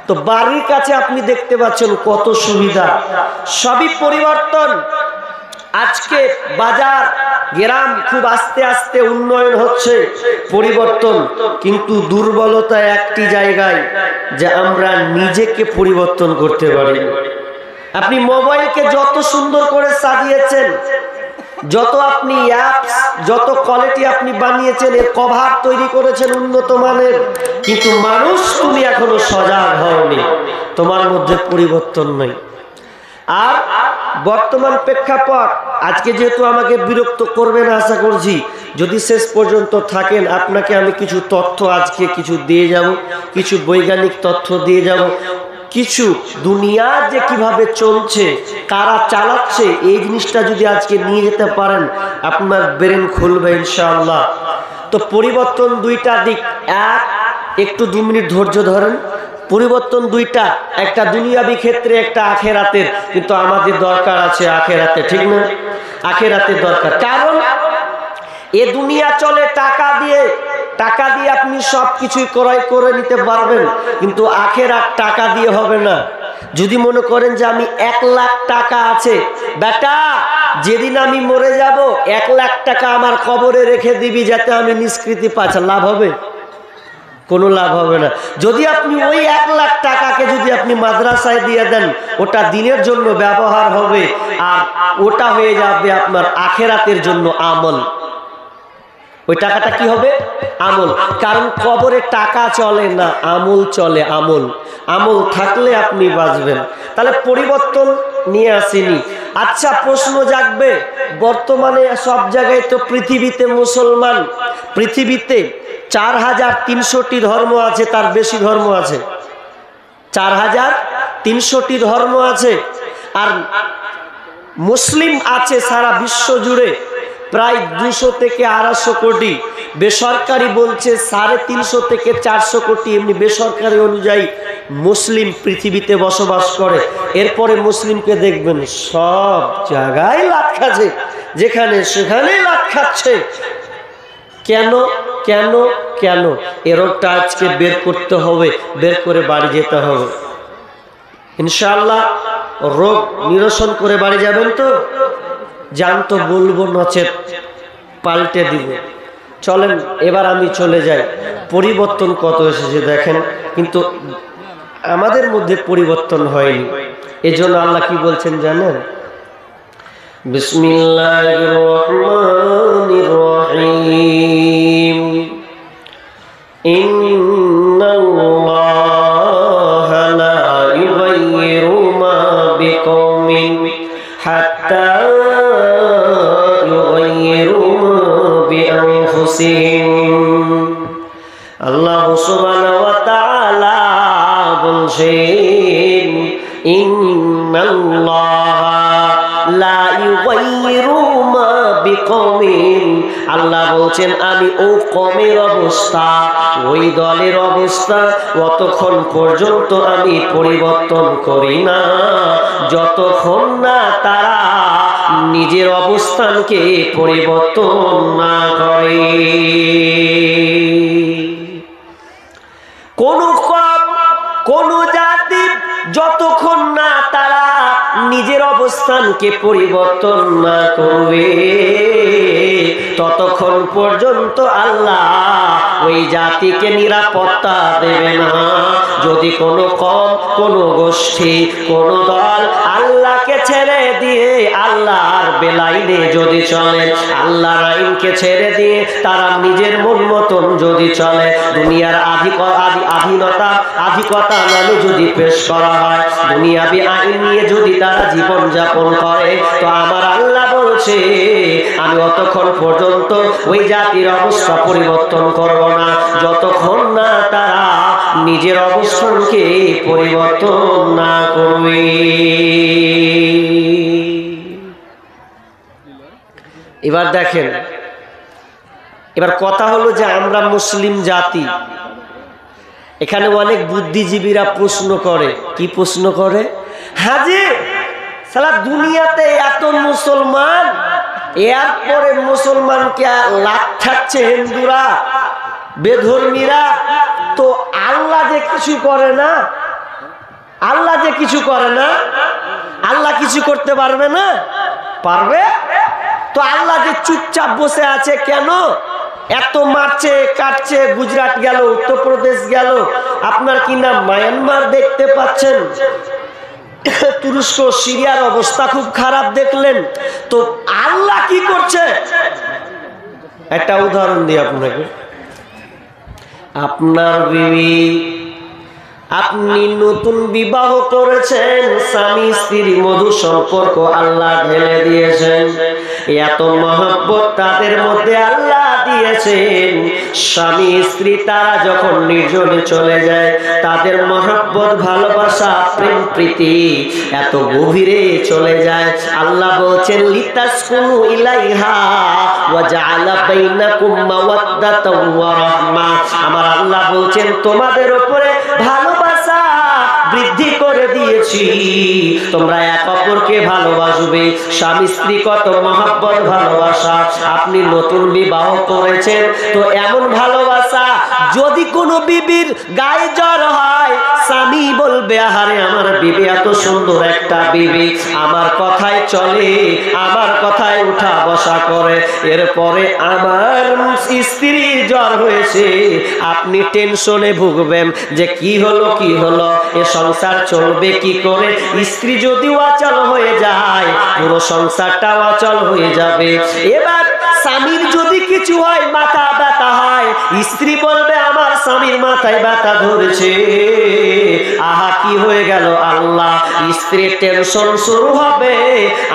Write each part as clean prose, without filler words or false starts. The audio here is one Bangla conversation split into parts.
তো বাড়ির কাছে আপনি দেখতে পাচ্ছেন কত সুবিধা, সবই পরিবর্তন। আজকে বাজার গ্রাম খুব আস্তে আস্তে উন্নয়ন হচ্ছে, পরিবর্তন, কিন্তু দুর্বলতা একটি জায়গায়, যে আমরা নিজেকে পরিবর্তন করতে পারি। আপনি মোবাইলকে যত সুন্দর করে সাজিয়েছেন, যত আপনি অ্যাপস, যত কোয়ালিটি আপনি বানিয়েছেন, এর কভার তৈরি করেছেন উন্নত মানের, কিন্তু মানুষ তুমি এখনো সজাগ হওনি, তোমার মধ্যে পরিবর্তন নেই। আর বর্তমান প্রেক্ষাপট, আজকে যেহেতু আমাকে বিরক্ত করবেন আশা করছি, যদি শেষ পর্যন্ত থাকেন আপনাকে আমি কিছু তথ্য আজকে কিছু দিয়ে যাব, কিছু বৈজ্ঞানিক তথ্য দিয়ে যাব, কিছু দুনিয়া যে কিভাবে চলছে, কারা চালাচ্ছে, এই জিনিসটা যদি আজকে নিয়ে যেতে পারেন আপনার ব্রেন খুলবে ইনশাআল্লাহ। তো পরিবর্তন দুইটা দিক, একটু 2 মিনিট ধৈর্য ধরেন। পরিবর্তন দুইটা, একটা দুনিয়াবি ক্ষেত্রে, একটা আখেরাতের, কিন্তু আমাদের দরকার আছে আখেরাতে, ঠিক না? আখেরাতের দরকার, কারণ এ দুনিয়া চলে টাকা দিয়ে, টাকা দিয়ে আপনি সব কিছুই ক্রয় করে নিতে পারবেন, কিন্তু আখেরাত টাকা দিয়ে হবে না। যদি মনে করেন যে আমি 1 লাখ টাকা আছে, বেটা যেদিন আমি মরে যাব 1 লাখ টাকা আমার কবরে রেখে দিবি যাতে আমি নিষ্কৃতি পাচ্ছি, লাভ হবে? কোনো লাভ হবে না। যদি আপনি ওই 1 লাখ টাকাকে যদি আপনি মাদ্রাসায় দিয়ে দেন, ওটা দিনের জন্য ব্যবহার হবে, আর ওটা হয়ে যাবে আপনার আখেরাতের জন্য আমল। ওই টাকাটা কি হবে? আমল। কারণ কবরে টাকা চলে না, আমল চলে। আমল, আমল থাকলে আপনি বাঁচবেন। তাহলে পরিবর্তন নিয়ে আসেনি। আচ্ছা, প্রশ্ন জাগবে, বর্তমানে সব জায়গায় তো পৃথিবীতে মুসলমান, পৃথিবীতে 4300টি ধর্ম আছে, তার বেশি ধর্ম আছে, 4300টি ধর্ম আছে, আর মুসলিম আছে সারা বিশ্ব জুড়ে প্রায় 200 থেকে 250 কোটি। বেসরকারি বলছে 350 থেকে 400 কোটি, এমনি বেসরকারি অনুযায়ী মুসলিম পৃথিবীতে বসবাস করে। এরপরে মুসলিমকে দেখবেন সব জায়গায় লাট খাচ্ছে, যেখানে সেখানে লাট খাচ্ছে। কেন কেন কেন? এ রোগটা আজকে বের করতে হবে, বের করে বাড়ি যেতে হবে ইনশাআল্লাহ। রোগ নিরসন করে বাড়ি যাবেন তো? জান তো বলবো, নচেত পাল্টে দিব। চলেন এবার আমি চলে যাই। পরিবর্তন কত এসেছে দেখেন, কিন্তু আমাদের মধ্যে পরিবর্তন হয়নি। এজন্য আল্লাহ কি বলছেন জানেন? বিসমিল্লাহির রহমানির রহিম, ইন্নাল্লাহা লা ইউগাইয়িরু মা বিকওমিন হাত্তা ইউগাইয়িরু মা বিআনফুসিহিম। আল্লাহ সুবহানাহু ওয়া তাআলা বলছেন, ইন্নাল্লাহা লা ইউগাইয়িরু মা বিকওমিন। আল্লাহ বলছেন আমি ও কমের অবস্থা, ওই দলের অবস্থা অতক্ষণ পর্যন্ত আমি পরিবর্তন করি না, যতক্ষণ না তারা নিজের অবস্থানকে পরিবর্তন না করে। কোন জাতি যতক্ষণ না তারা নিজের অবস্থানকে পরিবর্তন না করবে, ততক্ষণ পর্যন্ত আল্লাহ ওই জাতিকে নিরাপত্তা দেবে না। যদি কোনো কম, কোনো গোষ্ঠী, কোনো দল আল্লাহকে ছেড়ে দিয়ে আল্লাহর বেলাইনে যদি চলে, আল্লাহর আইনকে ছেড়ে দিয়ে তারা নিজের মন মতন যদি চলে, দুনিয়ার আধিকতা নামে যদি পেশ করা হয়, দুনিয়াবি আইন নিয়ে যদি তারা জীবন যাপন করে, তো আমার আল্লাহ বলছে আমি অতক্ষণ পর্যন্ত ওই জাতির অবস্থা পরিবর্তন করব না, যতক্ষণ না তারা নিজের অবস্থানকে পরিবর্তন না করবে। এবার দেখেন, এবার কথা হলো যে আমরা মুসলিম জাতি, এখানে অনেক বুদ্ধিজীবীরা প্রশ্ন করে, কি প্রশ্ন করে? হাজি সারা দুনিয়াতে এত মুসলমান, এরপরে মুসলমানকে লাঠাচ্ছে হিন্দুরা, বেধর্মীরা, তো আল্লাহ যে কিছু করে না, আল্লাহ যে কিছু করে না, আল্লাহ কিছু করতে পারবে না? পারবে। তো আল্লাহ যে চুপচাপ বসে আছে কেন? এত মারছে কাটছে, গুজরাট গেল, উত্তরপ্রদেশ গেল, আপনার কি না মায়ানমার দেখতে পাচ্ছেন, তুরস্ক সিরিয়ার অবস্থা খুব খারাপ দেখলেন। তো আল্লাহ কি করছে? একটা উদাহরণ দিই আপনাকে। আপনার বিবি, আপনি নতুন বিবাহ করেছেন, স্বামী স্ত্রীর মধু সম্পর্ক আল্লাহ ঢেলে দিয়েছেন, এত মহব্বত তাদের মধ্যে আল্লাহ দিয়েছেন। স্বামী স্ত্রী তারা যখন নির্জনে চলে যায়, তাদের মহব্বত ভালোবাসা প্রেম প্রীতি এত গভীরে চলে যায়। আল্লাহ বলছেন লিতাসকুনু ইলাইহা ওয়া জাআলা বাইনাকুম মাওয়াদ্দাতাও ওয়া রাহমা। আমার আল্লাহ বলছেন তোমাদের উপরে ভালোবাসা বৃদ্ধি করে দিয়েছি, তোমরা এক অপরকে ভালোবাসবে। স্বামী স্ত্রী কত মহব্বত ভালোবাসা। আপনি নতুন বিবাহ করেছেন, তো এমন ভালোবাসা, যদি কোনো বিবির গায়ে জ্বর হয়, স্বামী বলবে আহারে আমার বিবি এত সুন্দর একটা বিবি, আমার কথায় চলে, আমার কথায় উঠা বসা করে। এরপরে আমার স্ত্রীর জ্বর হয়েছে, আপনি টেনশনে ভুগবেন যে কি হলো কি হলো, এ সংসার চলবে কি করে। স্ত্রী যদি অচল হয়ে যায়, পুরো সংসারটা অচল হয়ে যাবে। এবার স্বামীর যদি কিছু হয়, মাথা ব্যথা হয়, স্ত্রী বলবে আমার স্বামীর মাথায় ব্যথা ধরেছে, আহা কি হয়ে গেল আল্লাহ। স্ত্রীর টেনশন শুরু হবে,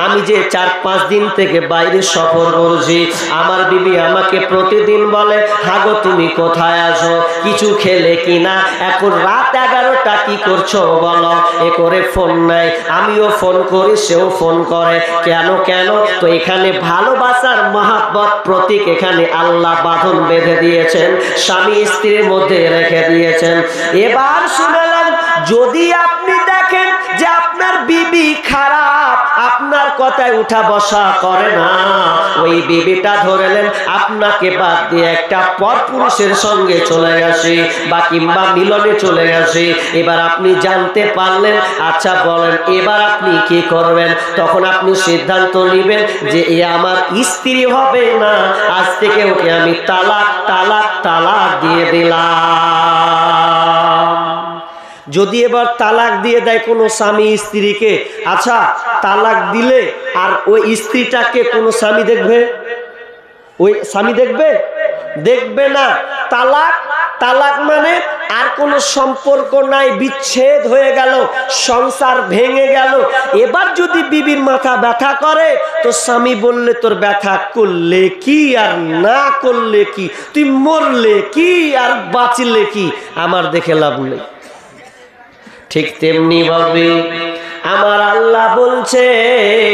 আমি যে 4-5 দিন থেকে বাইরে সফর করছি, আমার বিবি আমাকে প্রতিদিন বলে হাগো তুমি কোথায় আছো, কিছু খেলে কিনা, এখন রাত 11টা কি করছো বলো, এ করে ফোন নাই, আমিও ফোন করি, সেও ফোন করে। কেন কেন? তো এখানে ভালোবাসার মহব্বত প্রতীক, এখানে আল্লাহ বাঁধন বেঁধে দিয়েছেন, স্বামী স্ত্রীর মধ্যে রেখে দিয়েছেন। এবার শুনলেন, যদি আপনি দেখেন যে আপনার বিবি খারাপ, আপনার কথায় উঠা বসা করে না, ওই বিবিটা ধরেলেন আপনাকে বাদ দিয়ে একটা পরপুরুষের সঙ্গে চলে গেছে বা কিংবা মিলনে চলে গেছে, এবার আপনি জানতে পারলেন, আচ্ছা বলেন এবার আপনি কি করবেন? তখন আপনি সিদ্ধান্ত নেবেন যে এ আমার স্ত্রী হবে না, আজ থেকে ওকে আমি তালাক তালাক তালাক দিয়ে দিলাম। যদি এবার তালাক দিয়ে দেয় কোনো স্বামী স্ত্রীকে, আচ্ছা তালাক দিলে আর ওই স্ত্রীটাকে কোনো স্বামী দেখবে? ওই স্বামী দেখবে? দেখবে না। তালাক, তালাক মানে আর কোনো সম্পর্ক নাই, বিচ্ছেদ হয়ে গেল, সংসার ভেঙে গেল। এবার যদি বিবির মাথা ব্যথা করে, তো স্বামী বললে তোর ব্যথা করলে কি আর না করলে কি, তুই মরলে কি আর বাঁচলে কি, আমার দেখে লাভ নেই। ঠিক তেমনি ভাবে আমার আল্লাহ বলছেন,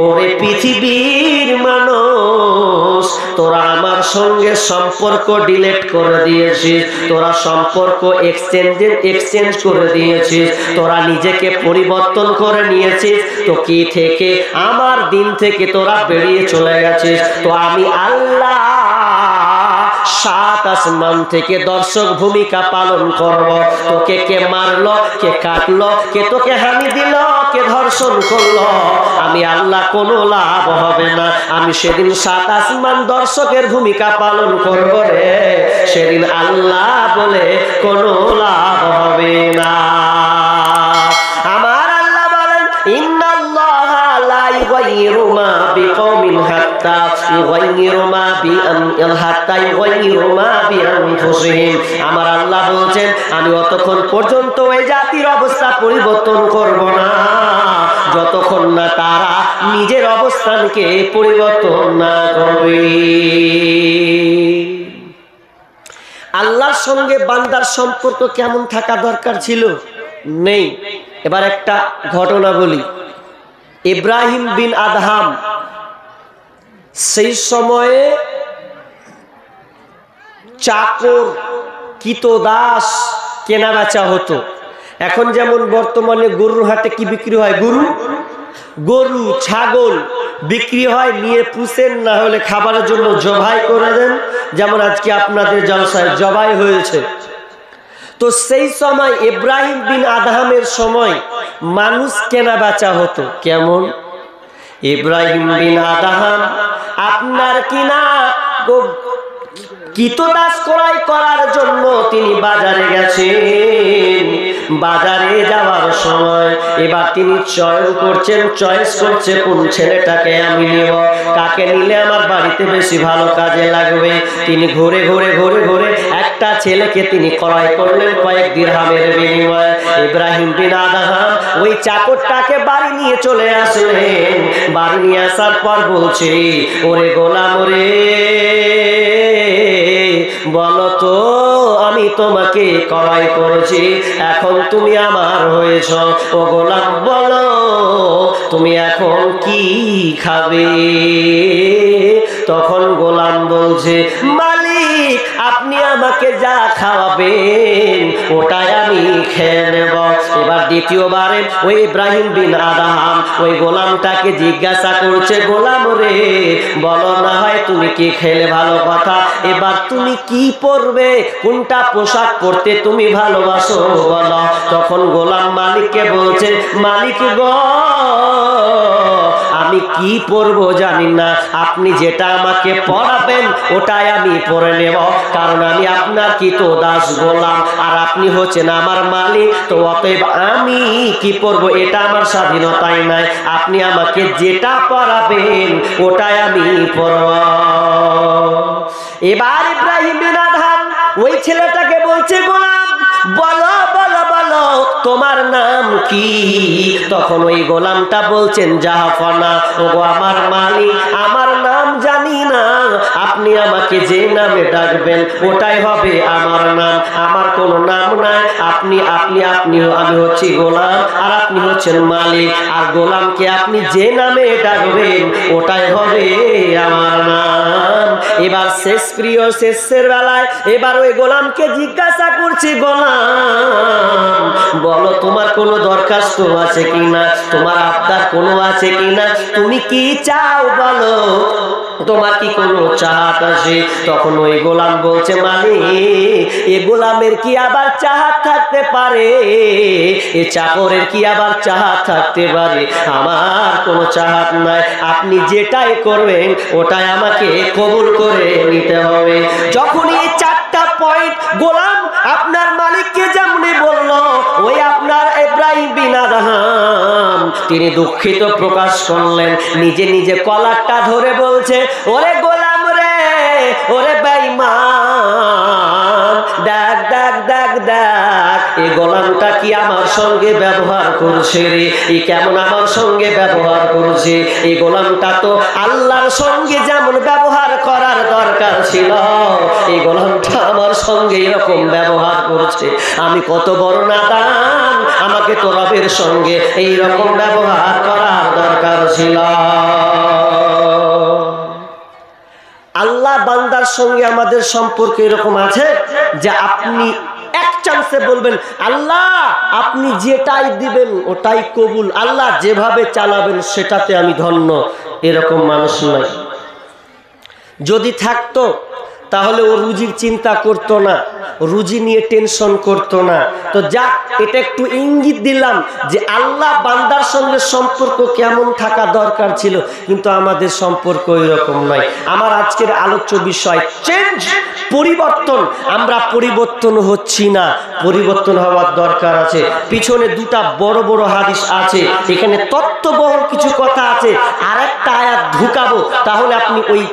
ওরে পৃথিবীর মানুষ, তোরা আমার সঙ্গে সম্পর্ক ডিলিট করে দিয়েছিস, তোরা সম্পর্ক এক্সচেঞ্জ করে দিয়েছিস, তোরা নিজেকে পরিবর্তন করে নিয়েছিস, তো কি থেকে আমার দিন থেকে তোরা বেরিয়ে চলে গেছিস। তো আমি আল্লাহ 7 আসমান থেকে দর্শক ভূমিকা পালন করব। তোকে কে মারলো, কে কাটলো, কে তোকে হানি দিল, কে ধর্ষণ করলো, আমি আল্লাহ কোনো লাভ হবে না। আমি সেদিন 7 আসমান দর্শকের ভূমিকা পালন করব রে, সেদিন আল্লাহ বলে কোনো লাভ হবে না। আমার আল্লাহ বলেন, ইন্নাল্লাহা লা ইউগাইয়িরু মা বিকওমিন হাত্তা ইউগাইয়িরু মা বিআনফুসিহিম। আমার আল্লাহ বলছেন, আমি অতক্ষণ পর্যন্ত এই জাতির অবস্থা পরিবর্তন করব না, যতক্ষণ না তারা নিজের অবস্থানকে পরিবর্তন না করবে। আল্লাহর সঙ্গে বান্দার সম্পর্ক কেমন থাকা দরকার ছিল? নেই। এবার একটা ঘটনা বলি। ইব্রাহিম বিন আদহাম, সেই সময়ে চাকর কৃতদাস কেনা বেচা হতো। এখন যেমন বর্তমানে গরুর হাটে কি বিক্রি হয়, গরু ছাগল বিক্রি হয়, নিয়ে পুষেন, না হলে খাবারের জন্য জবাই করে দেন। যেমন আজকে আপনাদের জলসায় জবাই হয়েছে। তো সেই সময় ইব্রাহিম বিন আদহামের সময় মানুষ কেনা বেচা হতো কেমন? ইব্রাহিম বিন আদহাম আপনার কিনা কৃতদাস ক্রয় করার জন্য তিনি বাজারে গেছেন। বাজারে যাওয়ার সময় এবার তিনি চয়েস করছে কোন ছেলেটাকে আমি নেব, কাকে নিলে আমার বাড়িতে বেশি ভালো কাজে লাগবে। তিনি ঘুরে একটা ছেলেকে তিনি ক্রয় করলেন কয়েক দিরহামের বিনিময়ে। ইব্রাহিম বিন আদহাম ওই চাকরটাকে বাড়ি নিয়ে চলে আসলেন। বাড়ি নিয়ে আসার পর বলছে, ওরে গোলাম রে, বলো তো আমি তোমাকে ক্রয় করেছি, এখন তুমি আমার হয়েছ। ও গোলাম বলো তুমি এখন কি খাবে? তখন গোলাম বলছে, মালিক আপনি আমাকে যা খাওয়াবেন ওটাই আমি খেয়ে নেব। এবার দ্বিতীয়বারে ওই ইব্রাহিম বিন আদহাম ওই গোলামটাকে জিজ্ঞাসা করছে, গোলাম রে বলো না হয় তুমি কি খেলে ভালো কথা, এবার তুমি কি পরবে, কোনটা পোশাক পরতে তুমি ভালোবাসো বলো। তখন গোলাম মালিককে বলছে, মালিক গো আমি কি পরবো জানি না, আপনি যেটা আমাকে পরাবেন ওটাই আমি পরে নেব, কারণ আমি আপনার কৃতদাস গোলাম আর আপনি হচ্ছেন আমার মালিক। তো অতএব আমি কি পরবো এটা আমার স্বাধীনতাই নাই, আপনি আমাকে যেটা পরাবেন ওটাই আমি পরব। এবার ইব্রাহিম বিন আদহাম ওই ছেলেটাকে বলছে, গোলাম বলো বলো বলো তোমার নাম কি? তখন ওই গোলামটা বলছেন, জাহাফনা। ওগো আমার মালিক আমার নাম জানি না, আপনি আমাকে যে নামে ডাকবেন ওটাই হবে আমার নাম, আমার কোনো নাম নাই। আপনি আপনি আপনি আমি হচ্ছি গোলাম আর আপনি হচ্ছেন মালিক, আর গোলামকে আপনি যে নামে ডাকবেন ওটাই হবে আমার নাম। এবার শেষের বেলায় এবার ওই গোলামকে জিজ্ঞাসা করছি, গোলাম বলো তোমার কোনো দরখাস্ত আছে কিনা, তোমার আবদার কোনো আছে কিনা, তুমি কি চাও বলো, তোমার কি কোনো চাহাত আছে? তখন ওই গোলাম বলছে, মালিক এ গোলামের কি আবার চাহাত থাকতে পারে, এ চাকরের কি আবার চাহাত থাকতে পারে, আমার কোনো চাহাত নাই, আপনি যেটাই করবেন ওটাই আমাকে কবুল করে নিতে হবে। যখন এই চারটা পয়েন্ট গোলাম আপনার মালিককে যেমন বলল, ওই আপনার ইব্রাহিম বিন আদহাম তিনি দুঃখিত প্রকাশ করলেন, নিজে নিজে কলারটা ধরে বলছে, ওরে গোলাম রে, ওরে বেঈমান, দেখ দেখ দেখ দেখ এই গোলামটা কি আমার সঙ্গে ব্যবহার করছে রে, এই কেমন আমার সঙ্গে ব্যবহার করছে। এই গোলামটা তো আল্লাহর সঙ্গে যেমন ব্যবহার করার দরকার ছিল, এই গোলামটা আমার সঙ্গে এরকম ব্যবহার করছে। আমি কত বড় নাদান, আমাকে তো রবের সঙ্গে এই রকম ব্যবহার করার দরকার ছিল। আল্লাহ বান্দার সঙ্গে আমাদের সম্পর্ক এরকম আছে যে আপনি এক চান্সে বলবেন, আল্লাহ আপনি যেটাই দিবেন ওটাই কবুল, আল্লাহ যেভাবে চালাবেন সেটাতে আমি ধন্য, এরকম মানুষ নয়। যদি থাকতো তাহলে ও রুজির চিন্তা করতো না, রুজি নিয়ে টেনশন করতো না। তো যাক, এটা একটু ইঙ্গিত দিলাম যে আল্লাহ বান্দার সঙ্গে সম্পর্ক কেমন থাকা দরকার ছিল, কিন্তু আমাদের সম্পর্ক এরকম নয়। আমার আজকের আলোচ্য বিষয় চেঞ্জ, পরিবর্তন। আমরা পরিবর্তন হচ্ছি না, পরিবর্তন হওয়ার দরকার আছে। পিছনে দুটা বড় বড় হাদিস আছে, এখানে তত্ত্ববহুল কিছু কথা আছে, আর একটা আয়াত ঢুকাবো, তাহলে আপনি ওই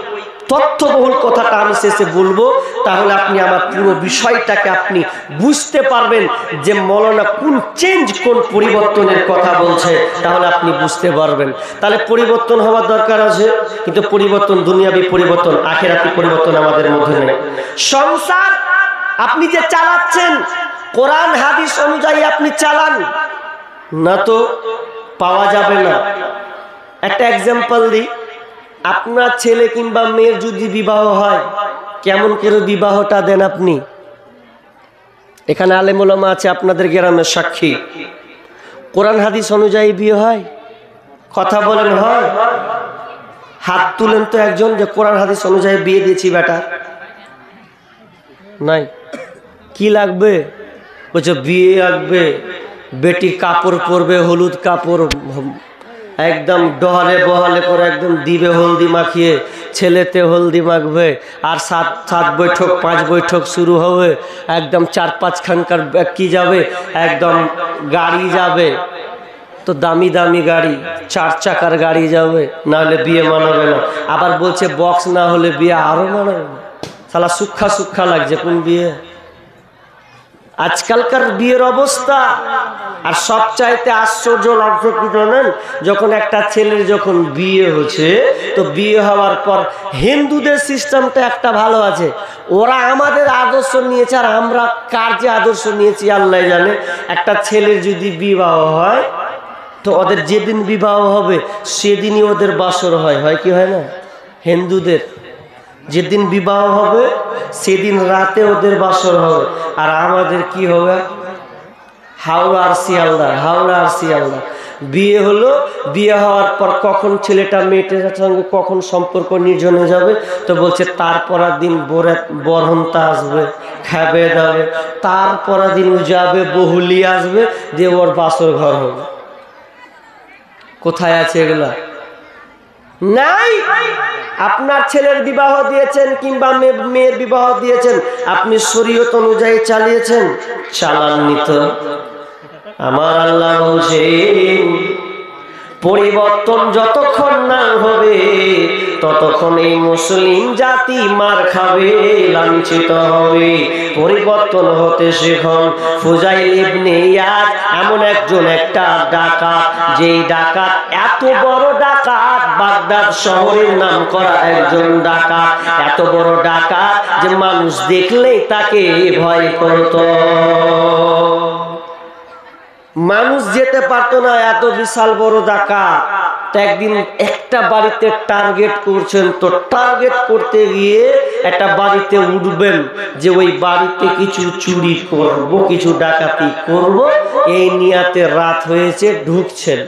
তথ্যবহুল কথাটা আমি শেষে বলবো, তাহলে আপনি আমার পুরো বিষয়টাকে আপনি বুঝতে পারবেন যে মৌলানা কোন চেঞ্জ, কোন পরিবর্তনের কথা বলছে, তাহলে আপনি বুঝতে পারবেন। তাহলে পরিবর্তন হওয়ার দরকার আছে, কিন্তু পরিবর্তন দুনিয়াবি পরিবর্তন, আখিরাতি পরিবর্তন আমাদের মধ্যে নেই। সংসার আপনি যে চালাচ্ছেন কোরআন হাদিস অনুযায়ী আপনি চালান না, তো পাওয়া যাবে না। একটা এক্সাম্পল দিই, আপনার ছেলে কিংবা মেয়ের যদি বিবাহ হয়, কেমন করে বিবাহটা দেন আপনি? এখানে আলেম ওলামা আছে আপনাদের গ্রামের সাক্ষী, কোরআন হাদিস অনুযায়ী বিয়ে হয়? কথা বলেন হয়? হাত তুলেন তো একজন যে কোরআন হাদিস অনুযায়ী বিয়ে দিয়েছি বেটা। নাই? কি লাগবে? বলছে বিয়ে আসবে, বেটি কাপড় পরবে, হলুদ কাপড় একদম ডহলে বহলে করে একদম দিবে হলদি মাখিয়ে, ছেলেতে হলদি মাখবে, আর সাত বৈঠক 5 বৈঠক শুরু হবে, একদম 4-5 খানকার কি যাবে, একদম গাড়ি যাবে, তো দামি দামি গাড়ি, 4 চাকার গাড়ি যাবে, না হলে বিয়ে মানাবে না। আবার বলছে বক্স না হলে বিয়ে আরো মানাবে না। শালা সুক্ষা সুক্ষা লাগছে কোন বিয়ে? আজকালকার বিয়ের অবস্থা। আর সবচাইতে আশ্চর্য লাগছে কি জানেন, যখন একটা ছেলের যখন বিয়ে হচ্ছে, তো বিয়ে হওয়ার পর হিন্দুদের সিস্টেমটা একটা ভালো আছে, ওরা আমাদের আদর্শ নিয়েছে আর আমরা কার যে আদর্শ নিয়েছি আল্লাহ জানে। একটা ছেলের যদি বিবাহ হয়, তো ওদের যেদিন বিবাহ হবে সেদিনই ওদের বাসর হয়, হয় কি হয় না? হিন্দুদের যেদিন বিবাহ হবে সেদিন রাতে ওদের বাসর হবে। আর আমাদের কি হবে? হাওড়া আর শিয়ালদা, হাওড়া আর শিয়ালদা। বিয়ে হলো, বিয়ে হওয়ার পর কখন ছেলেটা মেয়েটার সঙ্গে কখন সম্পর্ক নির্জনে যাবে, তো বলছে তারপর দিন বরহন্তা আসবে, খাবে দাবে, তারপর দিন যাবে বহুলি আসবে, দিয়ে ওর বাসর ঘর হবে। কোথায় আছে এগুলা? নাই। আপনার ছেলের বিবাহ দিয়েছেন কিংবা মেয়ের বিবাহ দিয়েছেন, আপনি শরীয়ত অনুযায়ী চালিয়েছেন? চালাননি তো। আমার আল্লাহ বলছেন পরিবর্তন যতক্ষণ না হবে ততক্ষণ এই মুসলিম জাতি মার খাবে, লাঞ্ছিত হবে। পরিবর্তন হতে শেখন। ফুজাইল ইবনে ইয়াদ এমন একটা ডাকাত, যেই ডাকাত এত বড় ডাকাত, বাগদাদ শহরের নাম করা একজন ডাকাত, এত বড় ডাকাত যে মানুষ দেখলেই তাকে ভয় করত, মানুষ যেতে পারতো না, এত বিশাল বড় ডাকাত। একদিন একটা বাড়িতে টার্গেট করছেন, তো টার্গেট করতে গিয়ে একটা বাড়িতে উঠবেন যে ওই বাড়িতে কিছু চুরি করব, কিছু ডাকাতি করব, এই নিয়াতে রাত হয়েছে, ঢুকছেন।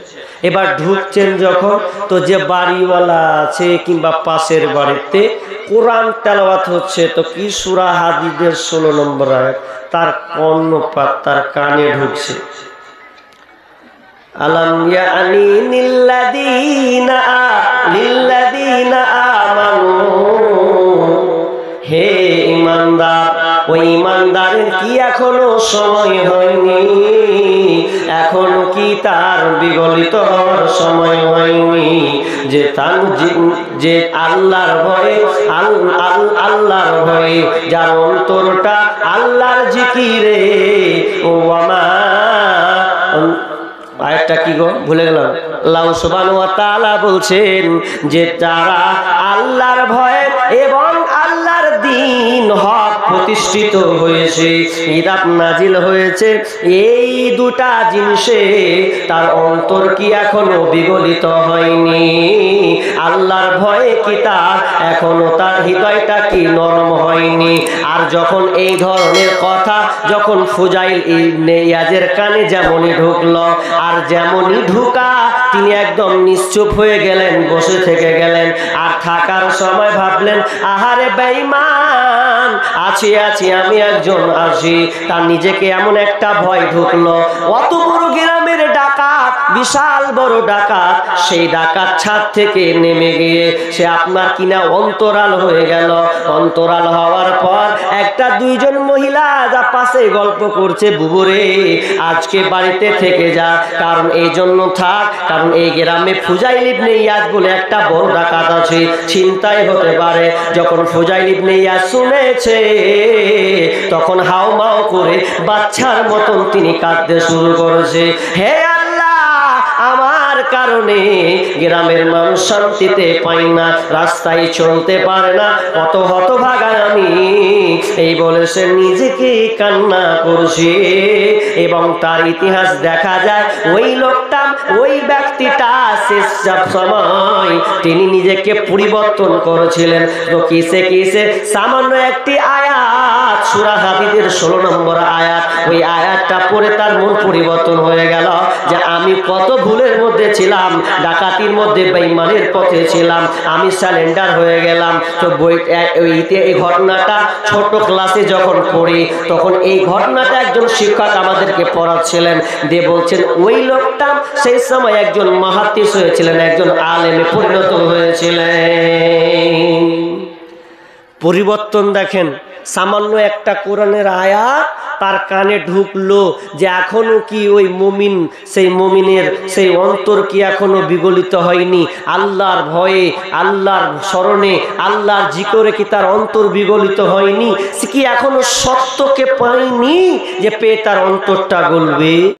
এবার ঢুকছেন যখন, তো যে বাড়িওয়ালা আছে কিংবা পাশের বাড়িতে কোরআন তেলাওয়াত হচ্ছে, তো কি সূরা হাদীদের 16 নম্বর আয়াত তার কর্ণপাত তার কানে ঢুকছে। আলাম ইয়ানি লিল্লাযীনা আমানু, হে ঈমানদার, ওই ঈমানদারের কি এখনো সময় হয়নি? এখনো কি তার বিগলিত হওয়ার সময় হয়নি? যে তার যে আল্লাহর ভয়ে, আল্লাহর ভয়ে যার অন্তরটা আল্লাহর জিকিরে, ও আমা আরেকটা কি গো ভুলে গেলাম। আল্লাহ সুবহানাহু ওয়া তাআলা বলছেন যে যারা আল্লাহর ভয়ে এবং আল্লাহর দ্বীন হক প্রতিষ্ঠিত হয়েছে, কিতাব নাজিল হয়েছে, এই দুটা জিনিসে তার অন্তর কি এখনো বিগলিত হয়নি? আল্লাহর ভয়ে কি তার এখনো তার হৃদয়টা কি নরম হয়নি? আর যখন এই ধরনের কথা যখন ফুজাইল ইবনে ইয়াজের কানে যেমনই ঢুকলো, আর যেমনই ঢুকা তিনি একদম নিশ্চুপ হয়ে গেলেন, বসে থেকে গেলেন। আর থাকার সময় ভাবলেন, আহারে বেঈমান, আছি আমি একজন আছি। তার নিজেকে এমন একটা ভয় ঢুকলো, অত বড় গ্রামের ডাকাত, বিশাল বড় ডাকাত, সেই ডাকাত ছাদ থেকে নেমে গিয়ে সে আপনার কিনা অন্তরাল হয়ে গেল। অন্তরাল হওয়ার পর একটা দুইজন মহিলা যা পাশে গল্প করছে, বুবুরে আজকে বাড়িতে থেকে যা, কারণ এই জন্য থাক, কারণ এই গ্রামে ফুজাইল ইবনে ইয়াদ বলে একটা বড় ডাকাত আছে, ছিনতাই হতে পারে। যখন ফুজাইল ইবনে ইয়াদ শুনেছে, তখন হাউমাউ করে বাচ্চার মতন তিনি কাঁদতে শুরু করেছে, হে আল্লাহ, আমার কারণে গ্রামের মানুষ শান্তিতে পায় না, রাস্তায় চলতে পারে না, কত হতভাগা আমি, এই বলে সে নিজেকে কান্না করছে। এবং তার ইতিহাস দেখা যায়, ওই লোকটা, ওই ব্যক্তিটা শেষ সময় তিনি নিজেকে পরিবর্তন করেছিলেন। তো কিসে সামান্য একটি আয়াত আয়াত সূরা হাদীদের 16 নম্বর আয়াত। ওই আয়াতটা পড়ে তার মন পরিবর্তন হয়ে গেল যে আমি কত ভুলের মধ্যে ছিলাম, ডাকাতির মধ্যে, বেঈমানের পথে ছিলাম, আমি সারেন্ডার হয়ে গেলাম। তো এই ঘটনাটা ছোট ক্লাসে যখন পড়ি তখন এই ঘটনাটা একজন শিক্ষক আমাদেরকে পড়াচ্ছিলেন, দিয়ে বলছেন ওই লোকটা সেই সময় একজন মুহাদ্দিস হয়েছিলেন, একজন আলেমে পরিণত হয়েছিলেন। পরিবর্তন দেখেন, সামান্য একটা কোরআনের আয়াত তার কানে ঢুকলো যে এখনো কি ওই মুমিন, সেই মুমিনের সেই অন্তর কি এখনো বিগলিত হয়নি? আল্লাহর ভয়ে, আল্লাহর স্মরণে, আল্লাহর জিকরে কি তার অন্তর বিগলিত হয়নি? সে কি এখনো সত্যকে পায়নি যে পেয়ে তার অন্তরটা গলবে?